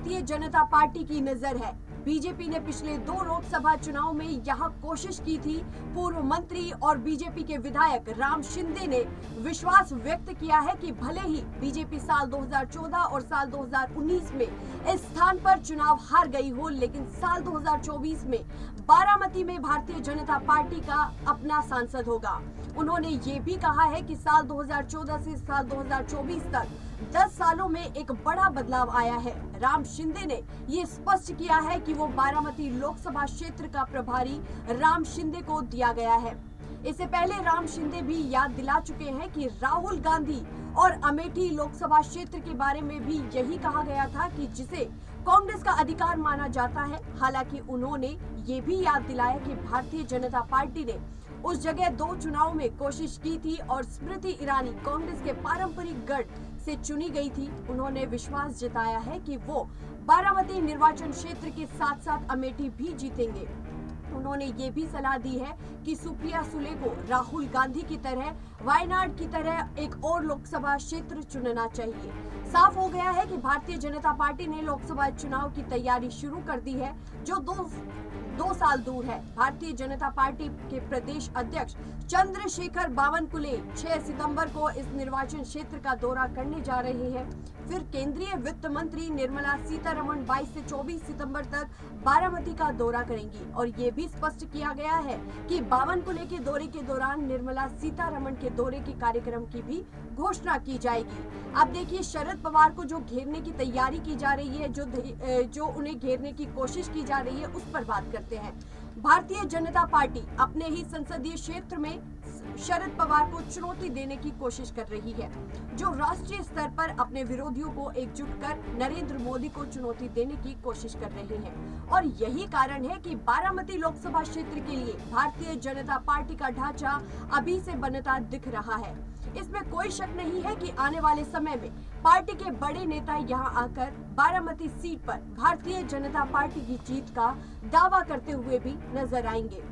Bharatiya Janata party की नजर है। बीजेपी ने पिछले 2 लोकसभा चुनाव में यह कोशिश की थी। पूर्व मंत्री और बीजेपी के विधायक राम शिंदे ने विश्वास व्यक्त किया है कि भले ही बीजेपी साल 2014 और साल 2019 में इस स्थान पर चुनाव हार गई हो, लेकिन साल 2024 में बारामती में भारतीय जनता पार्टी का अपना सांसद होगा। उन्होंने ये भी कहा है कि साल 2014 से साल 2024 तक 10 सालों में एक बड़ा बदलाव आया है। राम शिंदे ने ये स्पष्ट किया है कि वो बारामती लोकसभा क्षेत्र का प्रभारी राम शिंदे को दिया गया है। इससे पहले राम शिंदे भी याद दिला चुके हैं कि राहुल गांधी और अमेठी लोकसभा क्षेत्र के बारे में भी यही कहा गया था कि जिसे कांग्रेस का अधिकार माना जाता है। हालांकि उन्होंने ये भी याद दिलाया कि भारतीय जनता पार्टी ने उस जगह 2 चुनाव में कोशिश की थी और स्मृति ईरानी कांग्रेस के पारंपरिक गढ़ से चुनी गई थी। उन्होंने विश्वास जताया है कि वो बारामती निर्वाचन क्षेत्र के साथ साथ अमेठी भी जीतेंगे। उन्होंने ये भी सलाह दी है कि सुप्रिया सुले को राहुल गांधी की तरह वायनाड की तरह एक और लोकसभा क्षेत्र चुनना चाहिए। साफ हो गया है कि भारतीय जनता पार्टी ने लोकसभा चुनाव की तैयारी शुरू कर दी है, जो दो साल दूर है। भारतीय जनता पार्टी के प्रदेश अध्यक्ष चंद्रशेखर बावनकुले 6 सितंबर को इस निर्वाचन क्षेत्र का दौरा करने जा रहे हैं। फिर केंद्रीय वित्त मंत्री निर्मला सीतारमण 22 से 24 सितंबर तक बारामती का दौरा करेंगी और ये भी स्पष्ट किया गया है कि बावनकुले के दौरे के दौरान निर्मला सीतारमण के दौरे के कार्यक्रम की भी घोषणा की जाएगी। अब देखिए, शरद पवार को जो घेरने की तैयारी की जा रही है, जो उन्हें घेरने की कोशिश की जा रही है, उस पर बात करते हैं। भारतीय जनता पार्टी अपने ही संसदीय क्षेत्र में शरद पवार को चुनौती देने की कोशिश कर रही है, जो राष्ट्रीय स्तर पर अपने विरोधियों को एकजुट कर नरेंद्र मोदी को चुनौती देने की कोशिश कर रहे हैं। और यही कारण है कि बारामती लोकसभा क्षेत्र के लिए भारतीय जनता पार्टी का ढांचा अभी से बनता दिख रहा है। इसमें कोई शक नहीं है कि आने वाले समय में पार्टी के बड़े नेता यहां आकर बारामती सीट पर भारतीय जनता पार्टी की जीत का दावा करते हुए भी नजर आएंगे।